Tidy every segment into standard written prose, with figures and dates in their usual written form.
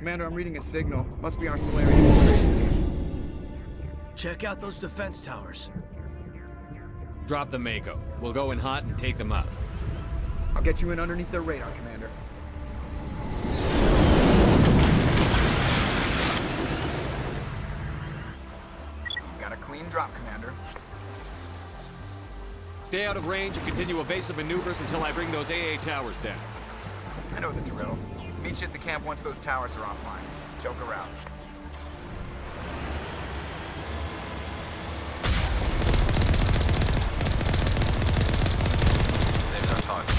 Commander, I'm reading a signal. Must be our Solarian infiltration team. Check out those defense towers. Drop the Mako. We'll go in hot and take them out. I'll get you in underneath their radar, Commander. You've got a clean drop, Commander. Stay out of range and continue evasive maneuvers until I bring those AA towers down. I know the drill. Meet you at the camp once those towers are offline. Joke around. There's our target.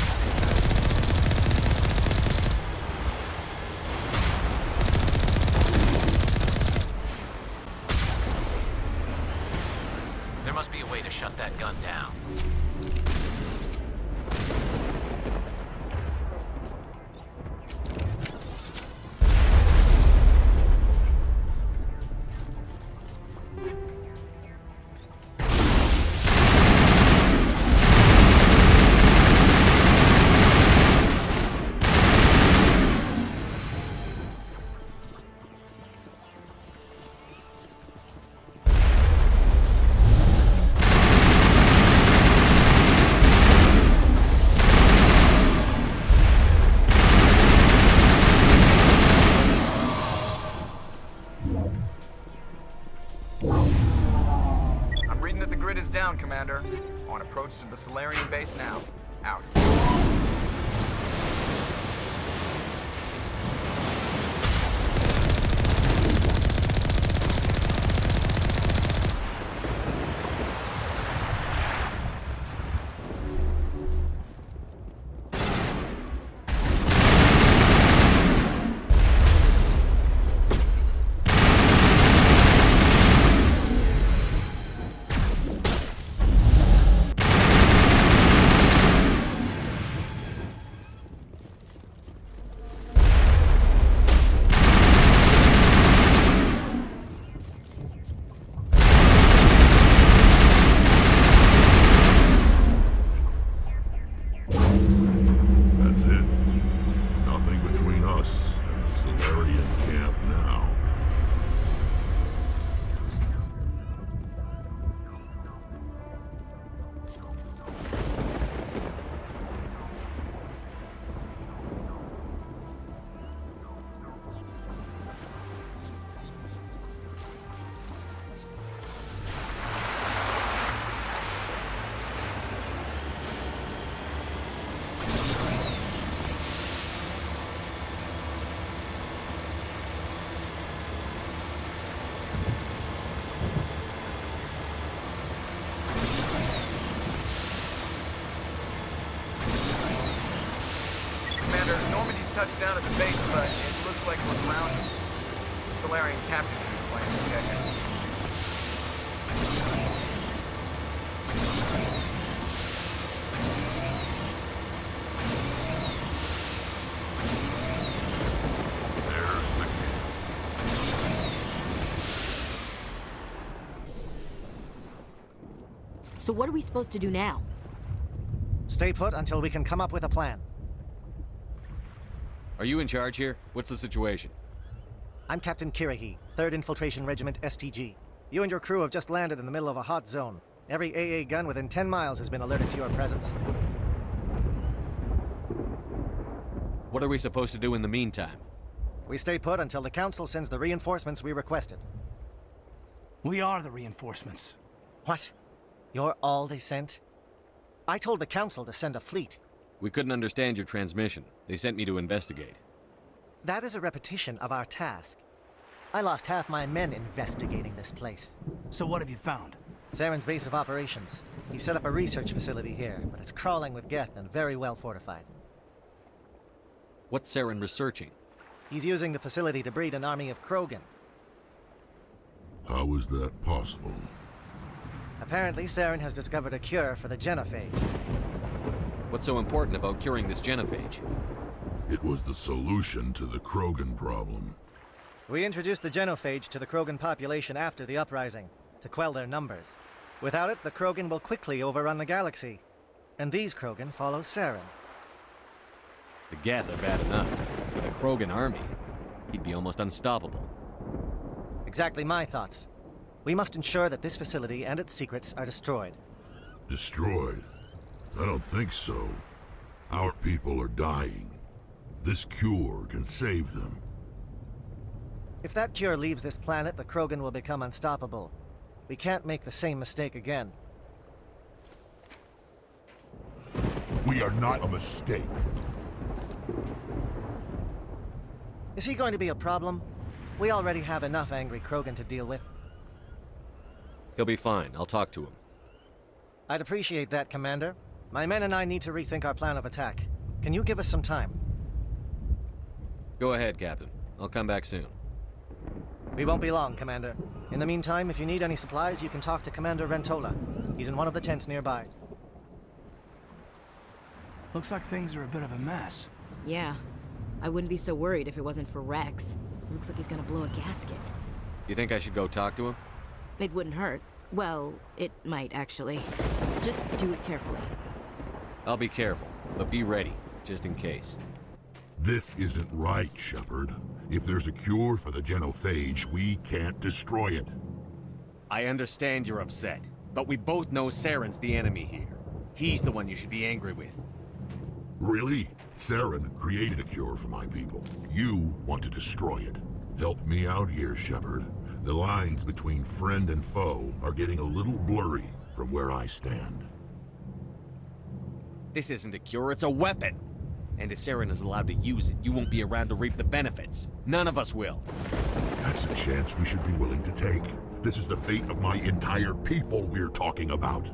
There must be a way to shut that gun down. I'm reading that the grid is down, Commander. On approach to the Solarian base now. Out. Normandy's touched down at the base, but it looks like we're grounded. The Solarian captain can explain it. Okay. So what are we supposed to do now? Stay put until we can come up with a plan. Are you in charge here? What's the situation? I'm Captain Kirahi, 3rd Infiltration Regiment STG. You and your crew have just landed in the middle of a hot zone. Every AA gun within 10 miles has been alerted to your presence. What are we supposed to do in the meantime? We stay put until the Council sends the reinforcements we requested. We are the reinforcements. What? You're all they sent? I told the Council to send a fleet. We couldn't understand your transmission. They sent me to investigate. That is a repetition of our task. I lost half my men investigating this place. So what have you found? Zaren's base of operations. He set up a research facility here, but it's crawling with Geth and very well fortified. What's Saren researching? He's using the facility to breed an army of Krogan. How is that possible? Apparently, Saren has discovered a cure for the genophage. What's so important about curing this genophage? It was the solution to the Krogan problem. We introduced the genophage to the Krogan population after the uprising, to quell their numbers. Without it, the Krogan will quickly overrun the galaxy. And these Krogan follow Saren. The Geth are bad enough, but a Krogan army? He'd be almost unstoppable. Exactly my thoughts. We must ensure that this facility and its secrets are destroyed. Destroyed? I don't think so. Our people are dying. This cure can save them. If that cure leaves this planet, the Krogan will become unstoppable. We can't make the same mistake again. We are not a mistake. Is he going to be a problem? We already have enough angry Krogan to deal with. He'll be fine. I'll talk to him. I'd appreciate that, Commander. My men and I need to rethink our plan of attack. Can you give us some time? Go ahead, Captain. I'll come back soon. We won't be long, Commander. In the meantime, if you need any supplies, you can talk to Commander Rentola. He's in one of the tents nearby. Looks like things are a bit of a mess. Yeah. I wouldn't be so worried if it wasn't for Rex. It looks like he's gonna blow a gasket. You think I should go talk to him? It wouldn't hurt. Well, it might actually. Just do it carefully. I'll be careful, but be ready, just in case. This isn't right, Shepard. If there's a cure for the genophage, we can't destroy it. I understand you're upset, but we both know Saren's the enemy here. He's the one you should be angry with. Really? Saren created a cure for my people. You want to destroy it. Help me out here, Shepard. The lines between friend and foe are getting a little blurry from where I stand. This isn't a cure, it's a weapon! And if Saren is allowed to use it, you won't be around to reap the benefits. None of us will. That's a chance we should be willing to take. This is the fate of my entire people we're talking about.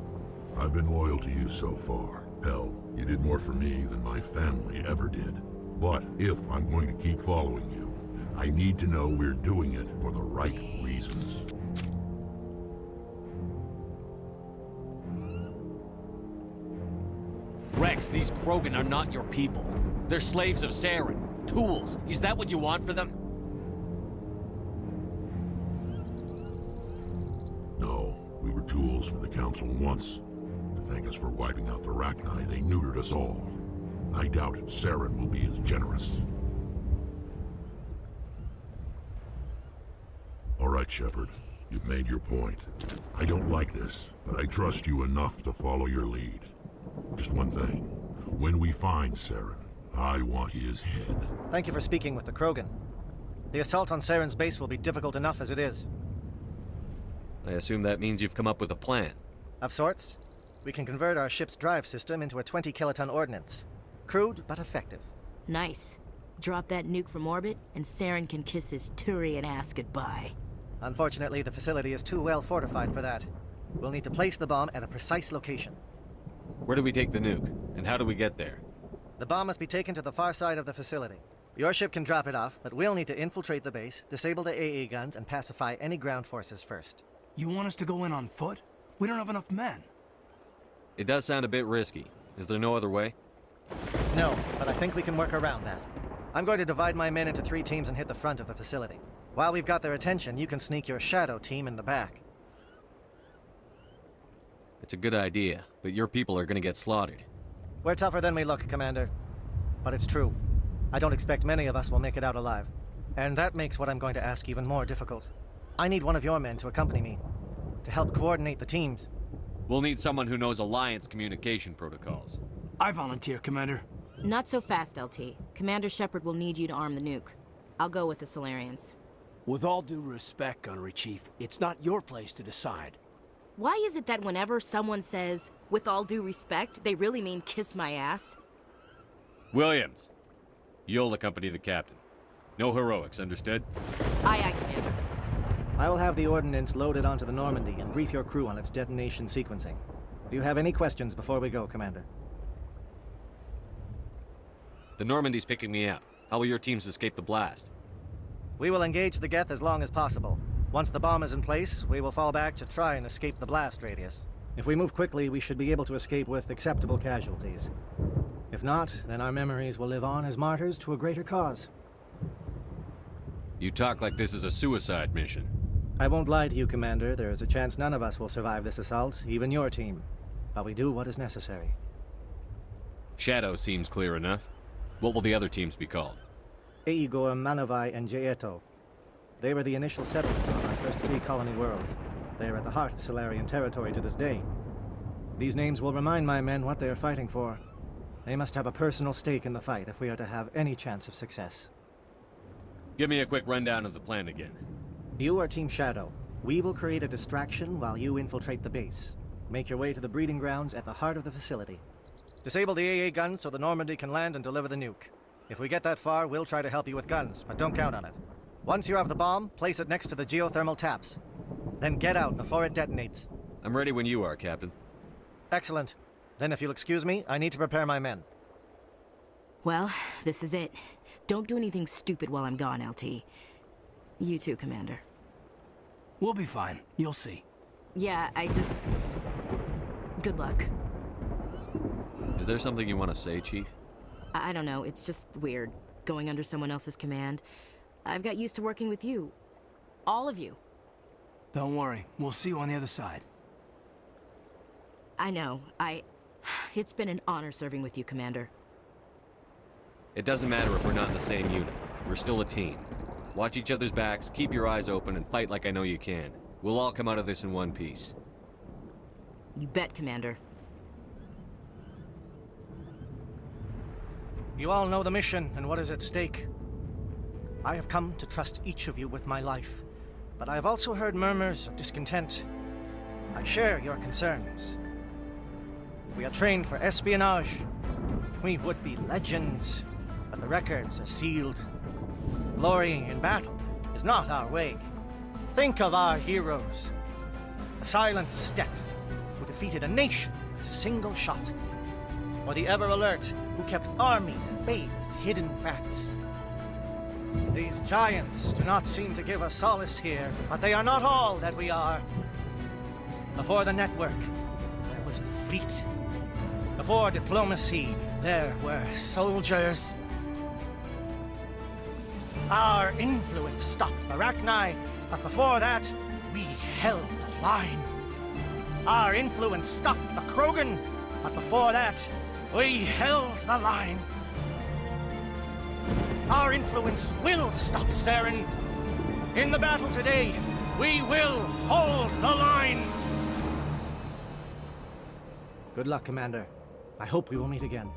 I've been loyal to you so far. Hell, you did more for me than my family ever did. But if I'm going to keep following you, I need to know we're doing it for the right reasons. Rex, these Krogan are not your people. They're slaves of Saren. Tools. Is that what you want for them? No, we were tools for the Council once. To thank us for wiping out the Rachni, they neutered us all. I doubt Saren will be as generous. All right, Shepard. You've made your point. I don't like this, but I trust you enough to follow your lead. Just one thing. When we find Saren, I want his head. Thank you for speaking with the Krogan. The assault on Saren's base will be difficult enough as it is. I assume that means you've come up with a plan. Of sorts. We can convert our ship's drive system into a 20-kiloton ordnance. Crude, but effective. Nice. Drop that nuke from orbit, and Saren can kiss his Turian ass goodbye. Unfortunately, the facility is too well fortified for that. We'll need to place the bomb at a precise location. Where do we take the nuke? And how do we get there? The bomb must be taken to the far side of the facility. Your ship can drop it off, but we'll need to infiltrate the base, disable the AA guns, and pacify any ground forces first. You want us to go in on foot? We don't have enough men. It does sound a bit risky. Is there no other way? No, but I think we can work around that. I'm going to divide my men into 3 teams and hit the front of the facility. While we've got their attention, you can sneak your shadow team in the back. It's a good idea, but your people are gonna get slaughtered. We're tougher than we look, Commander. But it's true. I don't expect many of us will make it out alive. And that makes what I'm going to ask even more difficult. I need one of your men to accompany me, to help coordinate the teams. We'll need someone who knows Alliance communication protocols. I volunteer, Commander. Not so fast, LT. Commander Shepard will need you to arm the nuke. I'll go with the Solarians. With all due respect, Gunnery Chief, it's not your place to decide. Why is it that whenever someone says, with all due respect, they really mean kiss my ass? Williams, you'll accompany the captain. No heroics, understood? Aye, aye, Commander. I will have the ordnance loaded onto the Normandy and brief your crew on its detonation sequencing. Do you have any questions before we go, Commander? The Normandy's picking me up. How will your teams escape the blast? We will engage the Geth as long as possible. Once the bomb is in place, we will fall back to try and escape the blast radius. If we move quickly, we should be able to escape with acceptable casualties. If not, then our memories will live on as martyrs to a greater cause. You talk like this is a suicide mission. I won't lie to you, Commander. There is a chance none of us will survive this assault, even your team. But we do what is necessary. Shadow seems clear enough. What will the other teams be called? Igor, Manavai, and Jaeto. They were the initial settlements on our first 3 colony worlds. They are at the heart of Solarian territory to this day. These names will remind my men what they are fighting for. They must have a personal stake in the fight if we are to have any chance of success. Give me a quick rundown of the plan again. You are Team Shadow. We will create a distraction while you infiltrate the base. Make your way to the breeding grounds at the heart of the facility. Disable the AA guns so the Normandy can land and deliver the nuke. If we get that far, we'll try to help you with guns, but don't count on it. Once you have the bomb, place it next to the geothermal taps. Then get out before it detonates. I'm ready when you are, Captain. Excellent. Then if you'll excuse me, I need to prepare my men. Well, this is it. Don't do anything stupid while I'm gone, LT. You too, Commander. We'll be fine. You'll see. Yeah, good luck. Is there something you want to say, Chief? I don't know, it's just weird, going under someone else's command. I've got used to working with you. All of you. Don't worry. We'll see you on the other side. I know, It's been an honor serving with you, Commander. It doesn't matter if we're not in the same unit. We're still a team. Watch each other's backs, keep your eyes open, and fight like I know you can. We'll all come out of this in one piece. You bet, Commander. You all know the mission and what is at stake. I have come to trust each of you with my life, but I have also heard murmurs of discontent. I share your concerns. We are trained for espionage. We would be legends, but the records are sealed. Glorying in battle is not our way. Think of our heroes. The Silent Step, who defeated a nation with a single shot. Or the Ever Alert, who kept armies at bay with hidden facts. These giants do not seem to give us solace here, but they are not all that we are. Before the network, there was the fleet. Before diplomacy, there were soldiers. Our influence stopped the Arachni, but before that, we held the line. Our influence stopped the Krogan, but before that, we held the line. Our influence will stop Saren. In the battle today, we will hold the line. Good luck, Commander. I hope we will meet again.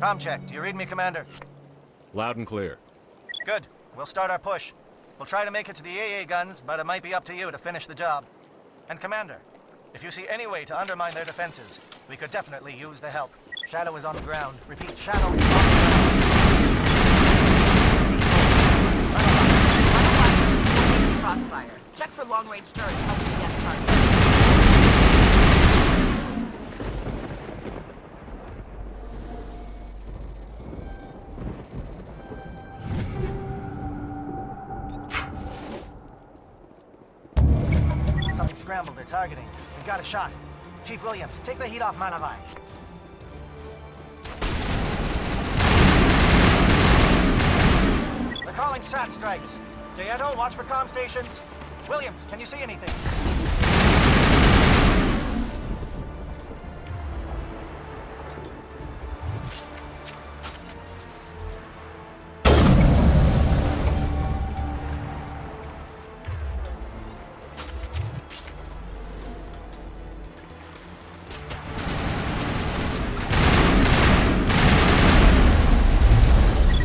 Com check. Do you read me, Commander? Loud and clear. Good. We'll start our push. We'll try to make it to the AA guns, but it might be up to you to finish the job. And Commander, if you see any way to undermine their defenses, we could definitely use the help. Shadow is on the ground. Repeat, Shadow is on the ground. Crossfire. Check for long-range turrets helping the guest target. Something scrambled. They're targeting. We've got a shot. Chief Williams, take the heat off Manavai. They're calling SAT strikes. Jaeto, watch for comm stations. Williams, can you see anything?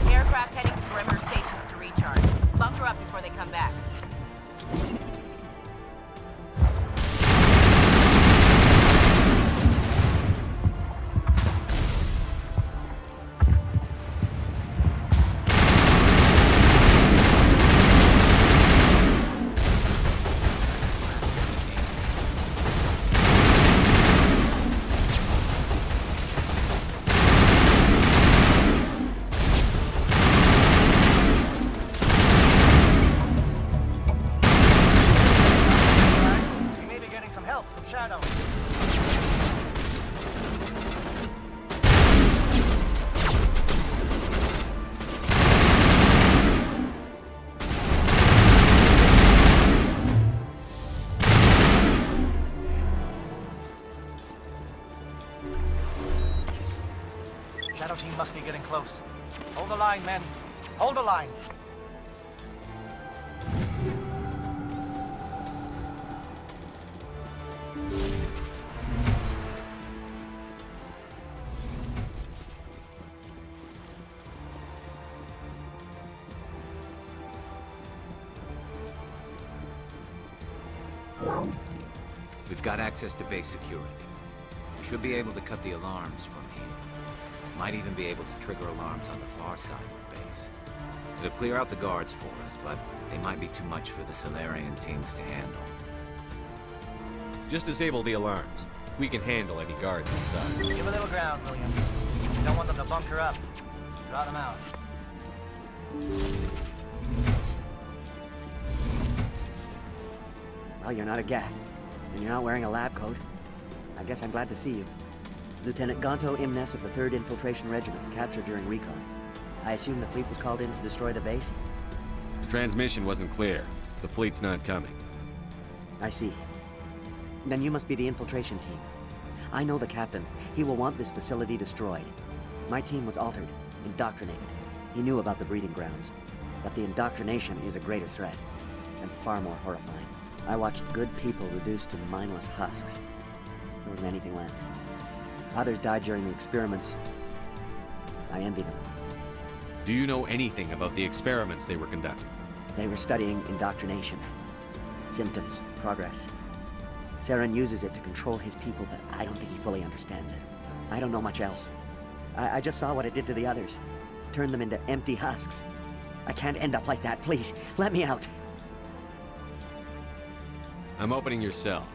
Aircraft heading to Virmire stations to recharge. Bunker up before they come back. team must be getting close. Hold the line, men. Hold the line. We've got access to base security. We should be able to cut the alarms from here. Might even be able to trigger alarms on the far side of the base. It'll clear out the guards for us, but they might be too much for the Solarian teams to handle. Just disable the alarms. We can handle any guards inside. Give a little ground, Williams. We don't want them to bunker up. Draw them out. Well, you're not a Gath, and you're not wearing a lab coat. I guess I'm glad to see you. Lieutenant Gonto Imnes of the 3rd Infiltration Regiment, captured during recon. I assume the fleet was called in to destroy the base? Transmission wasn't clear. The fleet's not coming. I see. Then you must be the infiltration team. I know the captain. He will want this facility destroyed. My team was altered, indoctrinated. He knew about the breeding grounds. But the indoctrination is a greater threat, and far more horrifying. I watched good people reduced to mindless husks. There wasn't anything left. Others died during the experiments. I envy them. Do you know anything about the experiments they were conducting? They were studying indoctrination. Symptoms, progress. Saren uses it to control his people, but I don't think he fully understands it. I don't know much else. I just saw what it did to the others. Turned them into empty husks. I can't end up like that, please. Let me out. I'm opening your cell,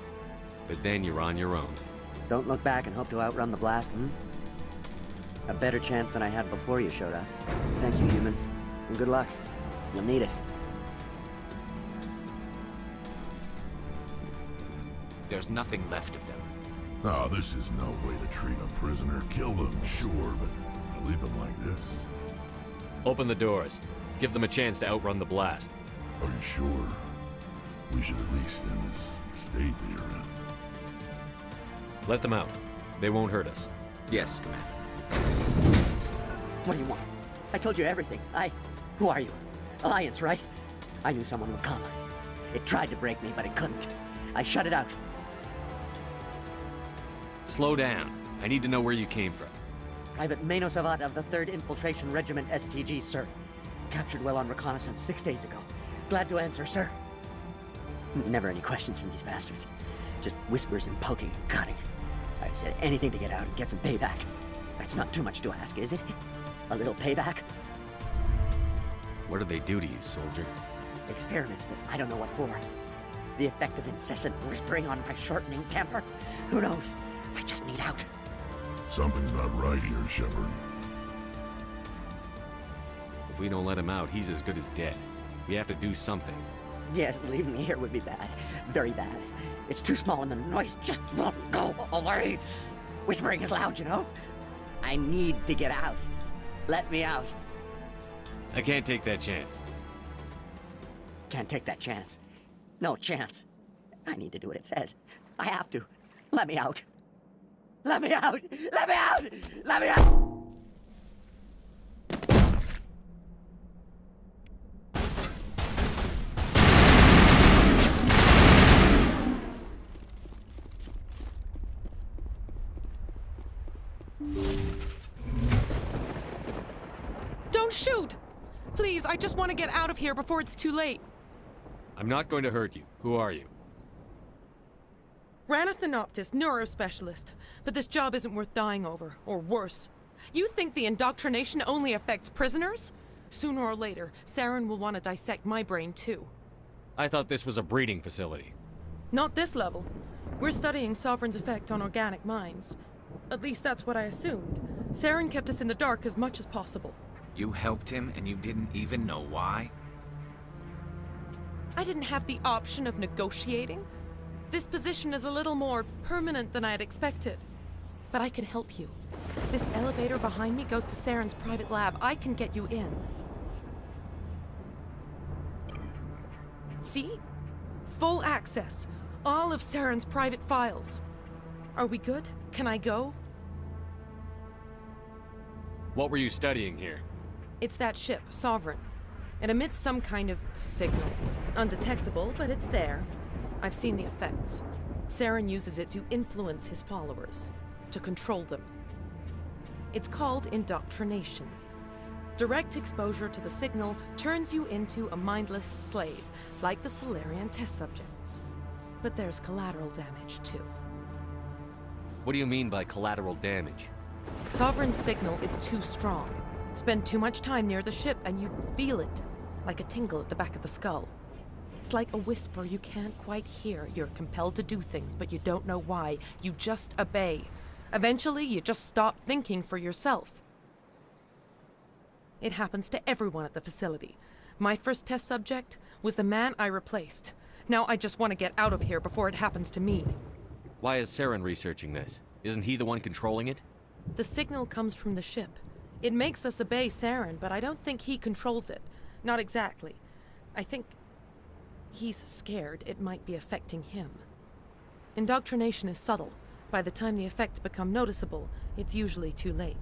but then you're on your own. Don't look back and hope to outrun the blast, A better chance than I had before you showed up. Thank you, human. And good luck. You'll need it. There's nothing left of them. Oh, this is no way to treat a prisoner. Kill them, sure, but to leave them like this? Open the doors. Give them a chance to outrun the blast. Are you sure? We should at least end this state that you're in. Let them out. They won't hurt us. Yes, Commander. What do you want? I told you everything. Who are you? Alliance, right? I knew someone would come. It tried to break me, but it couldn't. I shut it out. Slow down. I need to know where you came from. Private Mano Savat of the 3rd Infiltration Regiment STG, sir. Captured well on reconnaissance 6 days ago. Glad to answer, sir. Never any questions from these bastards. Just whispers and poking and cutting. I said anything to get out and get some payback. That's not too much to ask, is it? A little payback? What did they do to you, soldier? Experiments, but I don't know what for. The effect of incessant whispering on my shortening temper? Who knows? I just need out. Something's not right here, Shepard. If we don't let him out, he's as good as dead. We have to do something. Yes, leaving me here would be bad. Very bad. It's too small and the noise just won't go away. Whispering is loud, you know? I need to get out. Let me out. I can't take that chance. Can't take that chance. No chance. I need to do what it says. I have to. Let me out. Let me out! Let me out! Let me out! Don't shoot! Please, I just want to get out of here before it's too late. I'm not going to hurt you. Who are you? Ranathanoptis, neurospecialist. But this job isn't worth dying over, or worse. You think the indoctrination only affects prisoners? Sooner or later, Saren will want to dissect my brain too. I thought this was a breeding facility. Not this level. We're studying Sovereign's effect on organic minds. At least that's what I assumed. Saren kept us in the dark as much as possible. You helped him and you didn't even know why? I didn't have the option of negotiating. This position is a little more permanent than I had expected. But I can help you. This elevator behind me goes to Saren's private lab. I can get you in. See? Full access. All of Saren's private files. Are we good? Can I go? What were you studying here? It's that ship, Sovereign. It emits some kind of signal. Undetectable, but it's there. I've seen the effects. Saren uses it to influence his followers, to control them. It's called indoctrination. Direct exposure to the signal turns you into a mindless slave, like the Solarian test subjects. But there's collateral damage, too. What do you mean by collateral damage? Sovereign's signal is too strong. Spend too much time near the ship and you feel it, like a tingle at the back of the skull. It's like a whisper you can't quite hear. You're compelled to do things, but you don't know why. You just obey. Eventually, you just stop thinking for yourself. It happens to everyone at the facility. My first test subject was the man I replaced. Now I just want to get out of here before it happens to me. Why is Saren researching this? Isn't he the one controlling it? The signal comes from the ship. It makes us obey Saren, but I don't think he controls it. Not exactly. I think he's scared it might be affecting him. Indoctrination is subtle. By the time the effects become noticeable, it's usually too late.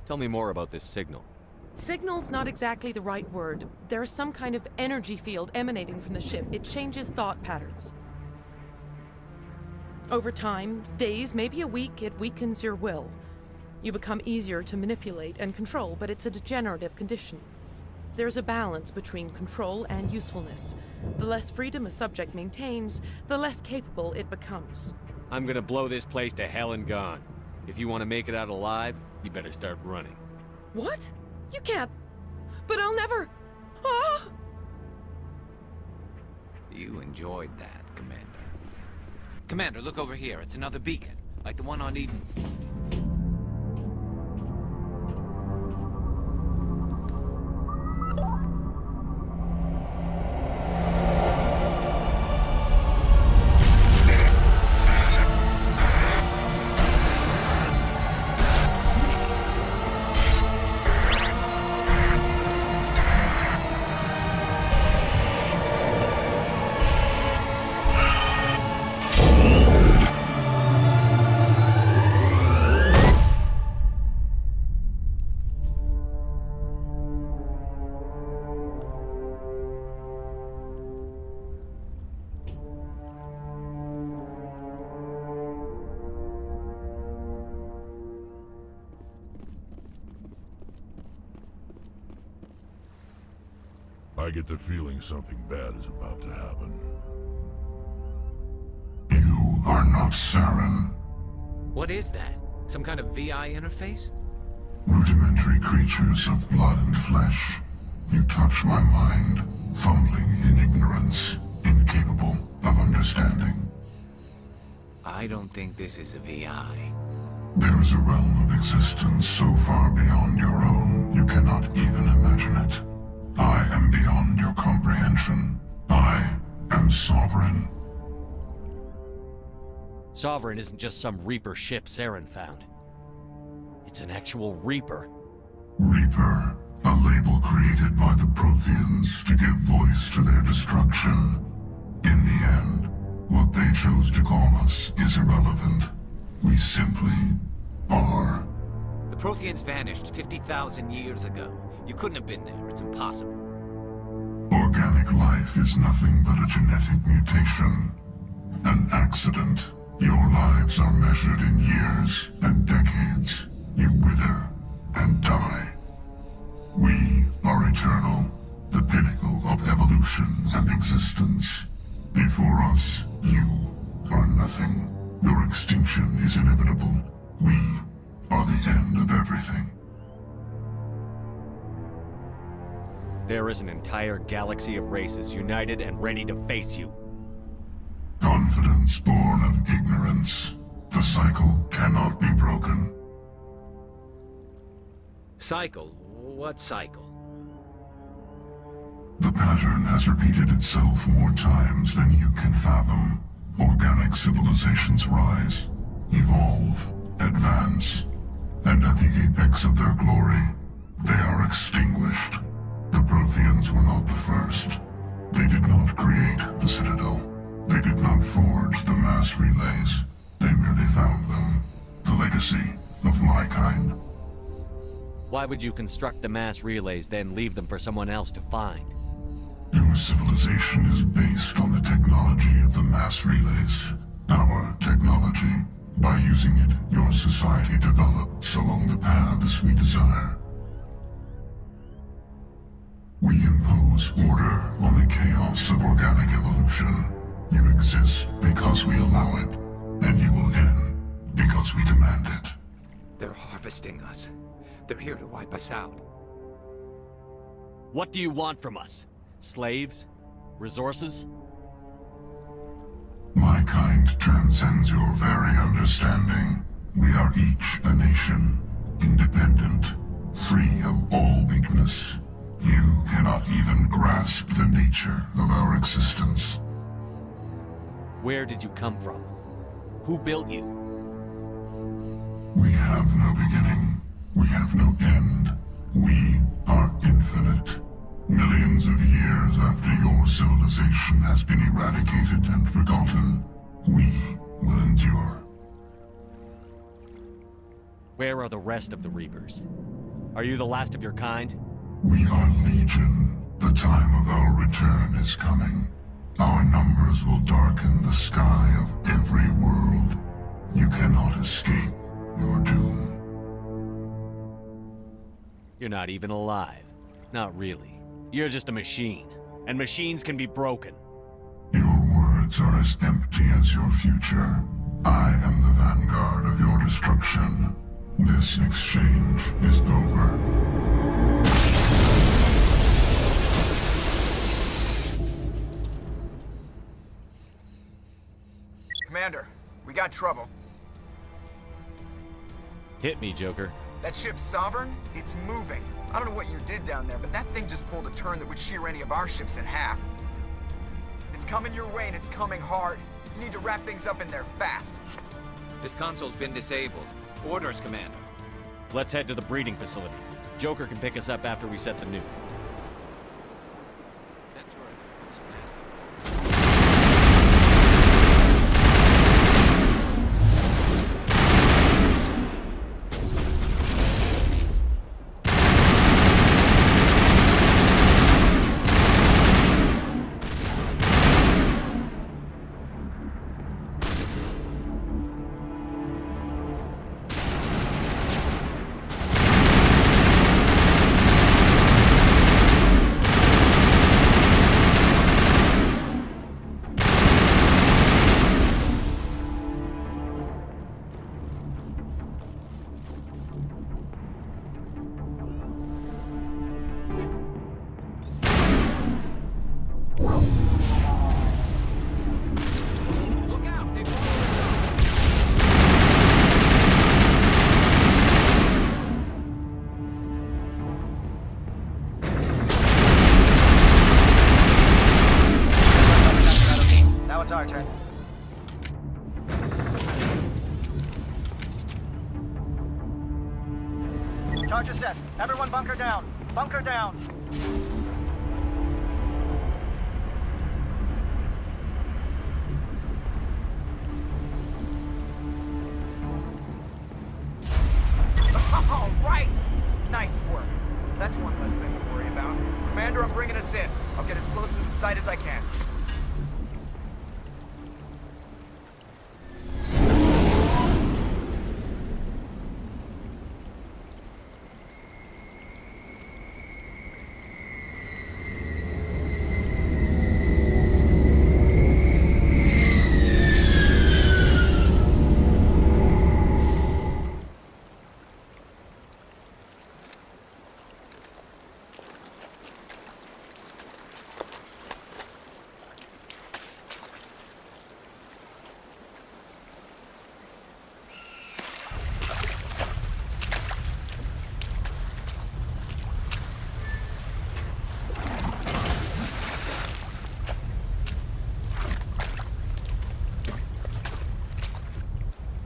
Tell me more about this signal. Signal's not exactly the right word. There's some kind of energy field emanating from the ship. It changes thought patterns. Over time, days, maybe a week, it weakens your will. You become easier to manipulate and control, but it's a degenerative condition. There's a balance between control and usefulness. The less freedom a subject maintains, the less capable it becomes. I'm gonna blow this place to hell and gone. If you want to make it out alive, you better start running. What? You can't. But I'll never. Ah! You enjoyed that, Commander. Commander, look over here. It's another beacon, like the one on Eden. I get the feeling something bad is about to happen. You are not Saren. What is that? Some kind of VI interface? Rudimentary creatures of blood and flesh. You touch my mind, fumbling in ignorance, incapable of understanding. I don't think this is a VI. There is a realm of existence so far beyond your own, you cannot even imagine it. I am beyond your comprehension. I am Sovereign. Sovereign isn't just some Reaper ship Saren found. It's an actual Reaper. Reaper, a label created by the Protheans to give voice to their destruction. In the end, what they chose to call us is irrelevant. We simply are. The Protheans vanished 50,000 years ago. You couldn't have been there. It's impossible. Organic life is nothing but a genetic mutation. An accident. Your lives are measured in years and decades. You wither and die. We are eternal, the pinnacle of evolution and existence. Before us, you are nothing. Your extinction is inevitable. We are the end of everything. There is an entire galaxy of races united and ready to face you. Confidence born of ignorance. The cycle cannot be broken. Cycle? What cycle? The pattern has repeated itself more times than you can fathom. Organic civilizations rise, evolve, advance, and at the apex of their glory, they are extinguished. The Protheans were not the first. They did not create the Citadel. They did not forge the mass relays. They merely found them. The legacy of my kind. Why would you construct the mass relays, then leave them for someone else to find? Your civilization is based on the technology of the mass relays. Our technology. By using it, your society develops along the paths we desire. We impose order on the chaos of organic evolution. You exist because we allow it, and you will end because we demand it. They're harvesting us. They're here to wipe us out. What do you want from us? Slaves? Resources? My kind transcends your very understanding. We are each a nation, independent, free of all weakness. You cannot even grasp the nature of our existence. Where did you come from? Who built you? We have no beginning. We have no end. We are infinite. Millions of years after your civilization has been eradicated and forgotten, we will endure. Where are the rest of the Reapers? Are you the last of your kind? We are Legion. The time of our return is coming. Our numbers will darken the sky of every world. You cannot escape your doom. You're not even alive. Not really. You're just a machine. And machines can be broken. Your words are as empty as your future. I am the vanguard of your destruction. This exchange is over. Commander, we got trouble. Hit me, Joker. That ship's Sovereign? It's moving. I don't know what you did down there, but that thing just pulled a turn that would shear any of our ships in half. It's coming your way and it's coming hard. You need to wrap things up in there fast. This console's been disabled. Orders, Commander. Let's head to the breeding facility. Joker can pick us up after we set the nuke. That turret looks nasty. Now it's our turn. Charges set. Everyone bunker down. Bunker down. All right! Nice work. That's one less thing to worry about. Commander, I'm bringing us in. I'll get as close to the site as I can.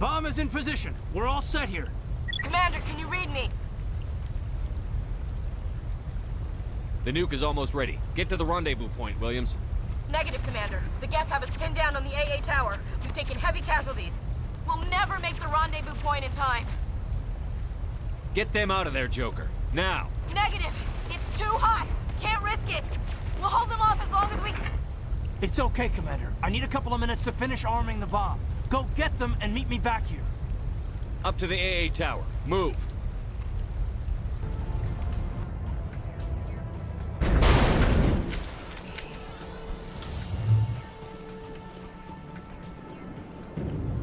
Bomb is in position. We're all set here. Commander, can you read me? The nuke is almost ready. Get to the rendezvous point, Williams. Negative, Commander. The Geth have us pinned down on the AA tower. We've taken. taken heavy casualties. We'll never make the rendezvous point in time. Get them out of there, Joker. Now! Negative! It's too hot! Can't risk it! We'll hold them off as long as we... It's okay, Commander. I need a couple of minutes to finish arming the bomb. Go get them and meet me back here. Up to the AA tower. Move!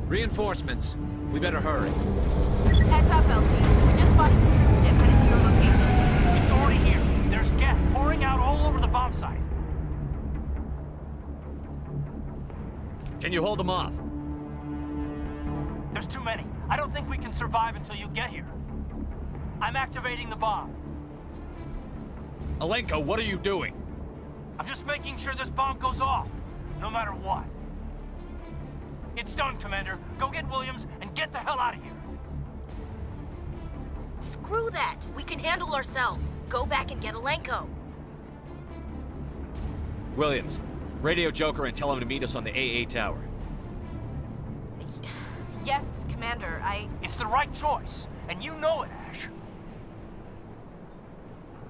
Reinforcements. We better hurry. Heads up, LT. We just spotted the troop ship headed to your location. It's already here. There's gas pouring out all over the bomb site. Can you hold them off? There's too many. I don't think we can survive until you get here. I'm activating the bomb. Alenko, what are you doing? I'm just making sure this bomb goes off, no matter what. It's done, Commander. Go get Williams and get the hell out of here. Screw that! We can handle ourselves. Go back and get Alenko. Williams, radio Joker and tell him to meet us on the AA tower. Yes, Commander, It's the right choice, and you know it, Ash.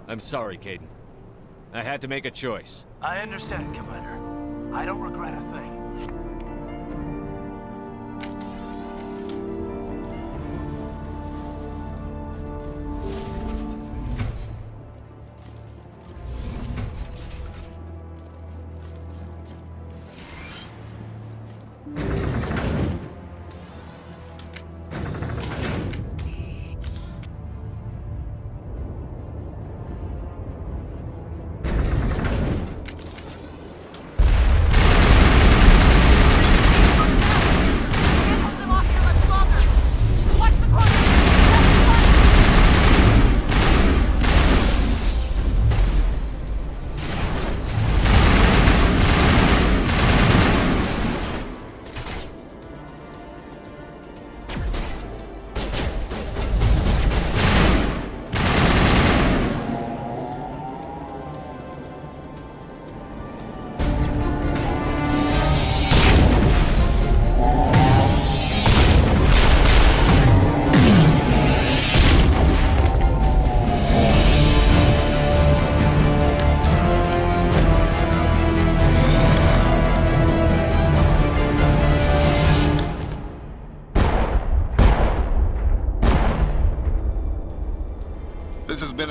I'm sorry, Caden. I had to make a choice. I understand, Commander. I don't regret a thing.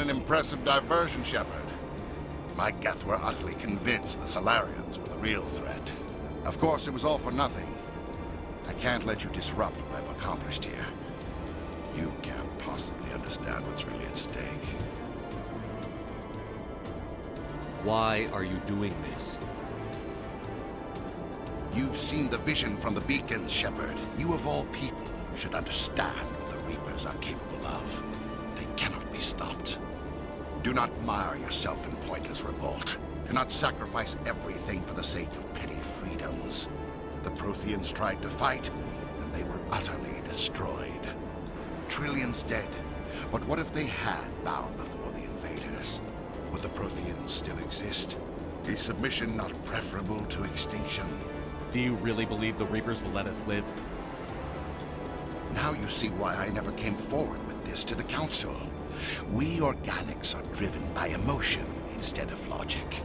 Impressive diversion, Shepard. My Geth were utterly convinced the Solarians were the real threat. Of course, it was all for nothing. I can't let you disrupt what I've accomplished here. You can't possibly understand what's really at stake. Why are you doing this? You've seen the vision from the beacons, Shepard. You of all people should understand what the Reapers are capable of. They cannot be stopped. Do not mire yourself in pointless revolt. Do not sacrifice everything for the sake of petty freedoms. The Protheans tried to fight, and they were utterly destroyed. Trillions dead. But what if they had bowed before the invaders? Would the Protheans still exist? Is submission not preferable to extinction? Do you really believe the Reapers will let us live? Now you see why I never came forward with this to the Council. We organics are driven by emotion instead of logic.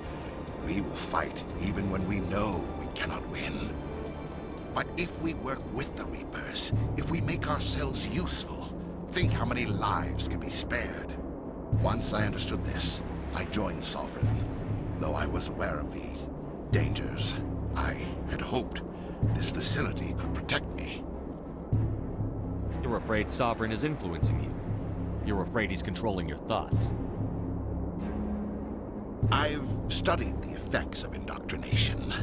We will fight even when we know we cannot win. But if we work with the Reapers, if we make ourselves useful, think how many lives could be spared. Once I understood this, I joined Sovereign. Though I was aware of the dangers, I had hoped this facility could protect me. You're afraid Sovereign is influencing you. You're afraid he's controlling your thoughts. I've studied the effects of indoctrination.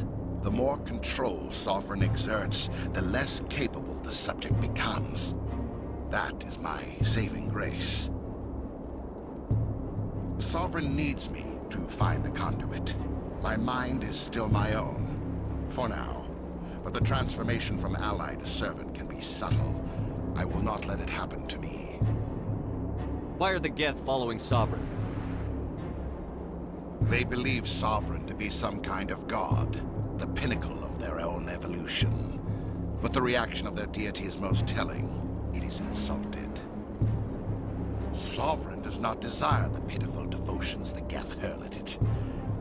The more control Sovereign exerts, the less capable the subject becomes. That is my saving grace. Sovereign needs me to find the conduit. My mind is still my own, for now. But the transformation from ally to servant can be subtle. I will not let it happen to me. Why are the Geth following Sovereign? They believe Sovereign to be some kind of god, the pinnacle of their own evolution. But the reaction of their deity is most telling. It is insulted. Sovereign does not desire the pitiful devotions the Geth hurl at it.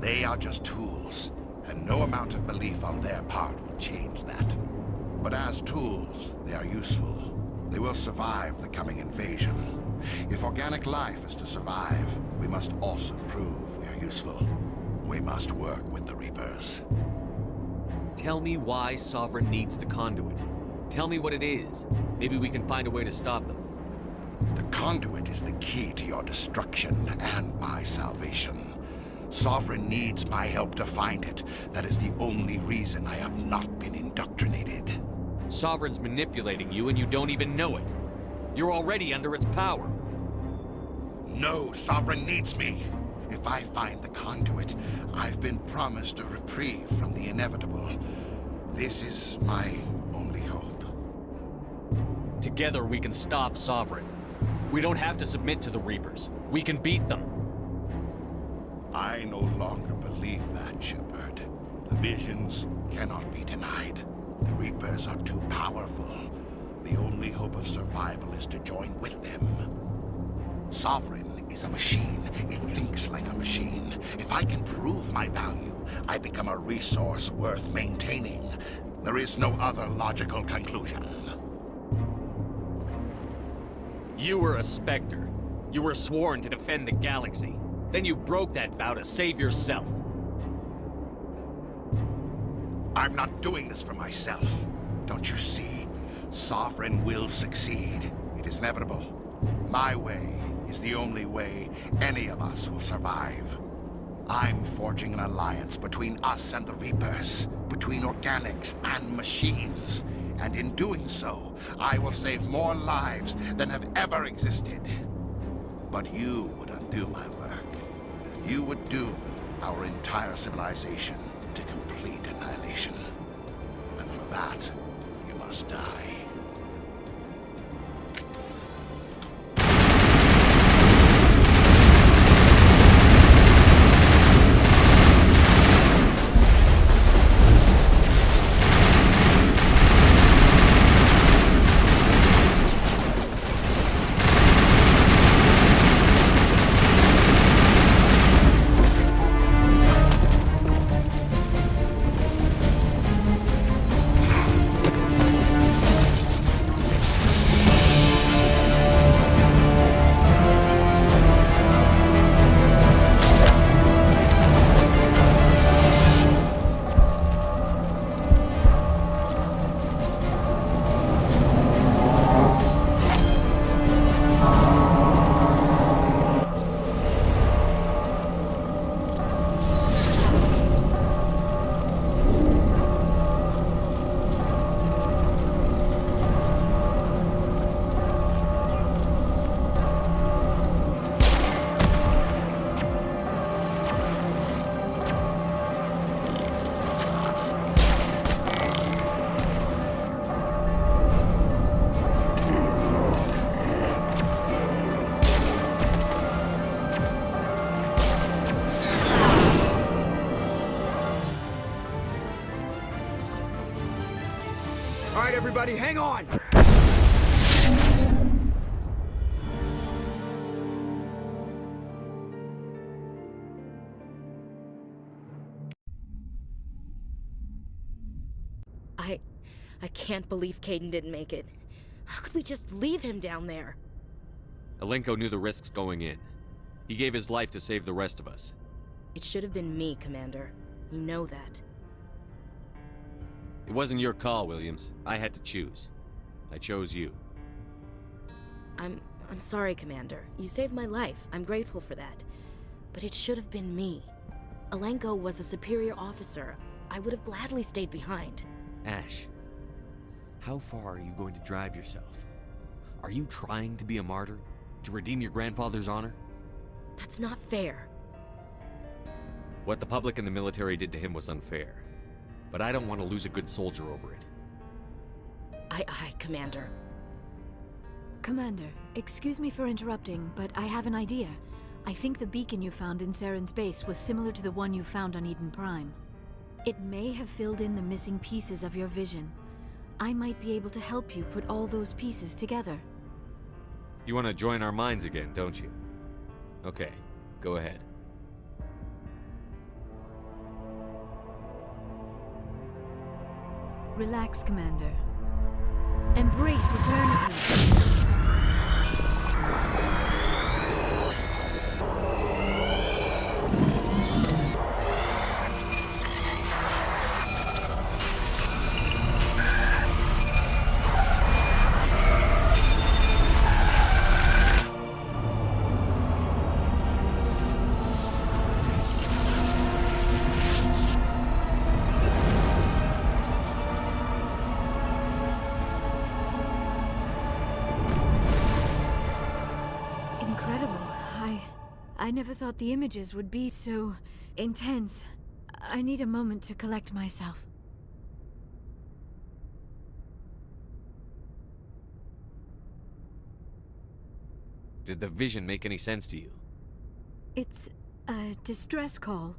They are just tools, and no amount of belief on their part will change that. But as tools, they are useful. They will survive the coming invasion. If organic life is to survive, we must also prove we are useful. We must work with the Reapers. Tell me why Sovereign needs the conduit. Tell me what it is. Maybe we can find a way to stop them. The conduit is the key to your destruction and my salvation. Sovereign needs my help to find it. That is the only reason I have not been indoctrinated. Sovereign's manipulating you and you don't even know it. You're already under its power. No, Sovereign needs me. If I find the conduit, I've been promised a reprieve from the inevitable. This is my only hope. Together we can stop Sovereign. We don't have to submit to the Reapers. We can beat them. I no longer believe that, Shepard. The visions cannot be denied. The Reapers are too powerful. The only hope of survival is to join with them. Sovereign is a machine. It thinks like a machine. If I can prove my value, I become a resource worth maintaining. There is no other logical conclusion. You were a Spectre. You were sworn to defend the galaxy. Then you broke that vow to save yourself. I'm not doing this for myself. Don't you see? Sovereign will succeed. It is inevitable. My way is the only way any of us will survive. I'm forging an alliance between us and the Reapers, between organics and machines. And in doing so, I will save more lives than have ever existed. But you would undo my work. You would doom our entire civilization to complete annihilation. And for that, you must die. All right, everybody, hang on! I can't believe Caden didn't make it. How could we just leave him down there? Alenko knew the risks going in. He gave his life to save the rest of us. It should have been me, Commander. You know that. It wasn't your call, Williams. I had to choose. I chose you. I'm sorry, Commander. You saved my life. I'm grateful for that. But it should have been me. Alenko was a superior officer. I would have gladly stayed behind. Ash, how far are you going to drive yourself? Are you trying to be a martyr? To redeem your grandfather's honor? That's not fair. What the public and the military did to him was unfair. But I don't want to lose a good soldier over it. Aye, Commander. Commander, excuse me for interrupting, but I have an idea. I think the beacon you found in Saren's base was similar to the one you found on Eden Prime. It may have filled in the missing pieces of your vision. I might be able to help you put all those pieces together. You want to join our minds again, don't you? Okay, go ahead. Relax, Commander. Embrace eternity. I never thought the images would be so intense. I need a moment to collect myself. Did the vision make any sense to you? It's a distress call.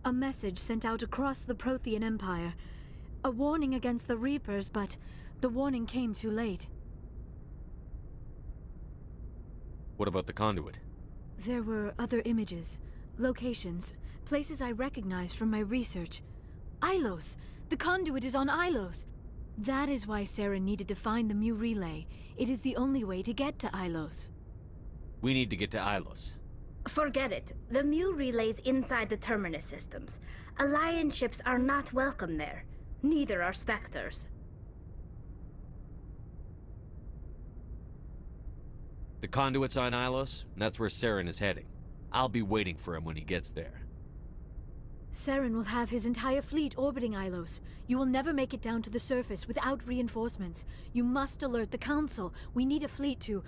A message sent out across the Prothean Empire. A warning against the Reapers, but the warning came too late. What about the conduit? There were other images, locations, places I recognized from my research. Ilos! The conduit is on Ilos! That is why Saren needed to find the Mu relay. It is the only way to get to Ilos. We need to get to Ilos. Forget it. The Mu relay's inside the Terminus systems. Alliance ships are not welcome there. Neither are Spectres. The conduit's on Ilos, and that's where Saren is heading. I'll be waiting for him when he gets there. Saren will have his entire fleet orbiting Ilos. You will never make it down to the surface without reinforcements. You must alert the Council. We need a fleet to...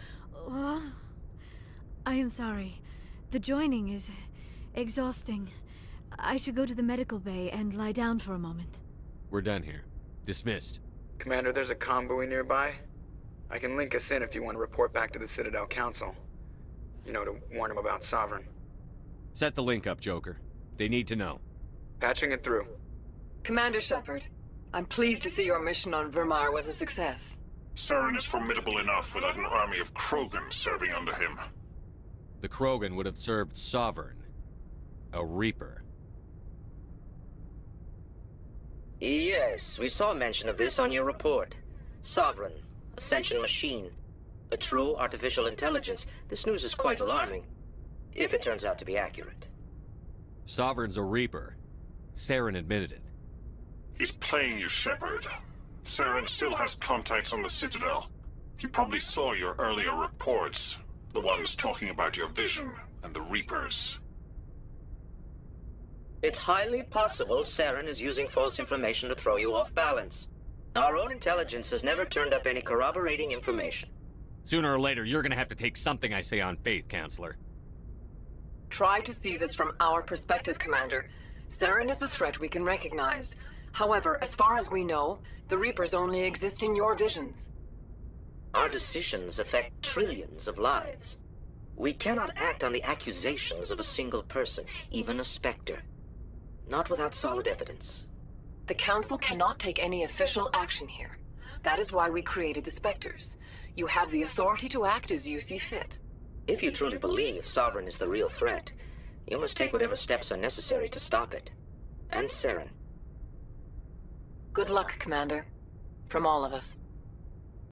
I am sorry. The joining is exhausting. I should go to the medical bay and lie down for a moment. We're done here. Dismissed. Commander, there's a comm buoy nearby. I can link us in if you want to report back to the Citadel Council. You know, to warn them about Sovereign. Set the link up, Joker. They need to know. Patching it through. Commander Shepard, I'm pleased to see your mission on Virmire was a success. Saren is formidable enough without an army of Krogan serving under him. The Krogan would have served Sovereign. A Reaper. Yes, we saw mention of this on your report. Sovereign. Ascension machine. A true artificial intelligence. This news is quite alarming. If it turns out to be accurate. Sovereign's a Reaper. Saren admitted it. He's playing you, Shepard. Saren still has contacts on the Citadel. He probably saw your earlier reports. The ones talking about your vision and the Reapers. It's highly possible Saren is using false information to throw you off balance. Our own intelligence has never turned up any corroborating information. Sooner or later, you're gonna have to take something I say on faith, Counselor. Try to see this from our perspective, Commander. Saren is a threat we can recognize. However, as far as we know, the Reapers only exist in your visions. Our decisions affect trillions of lives. We cannot act on the accusations of a single person, even a Spectre. Not without solid evidence. The Council cannot take any official action here. That is why we created the Spectres. You have the authority to act as you see fit. If you truly believe Sovereign is the real threat, you must take whatever steps are necessary to stop it. And Saren. Good luck, Commander. From all of us.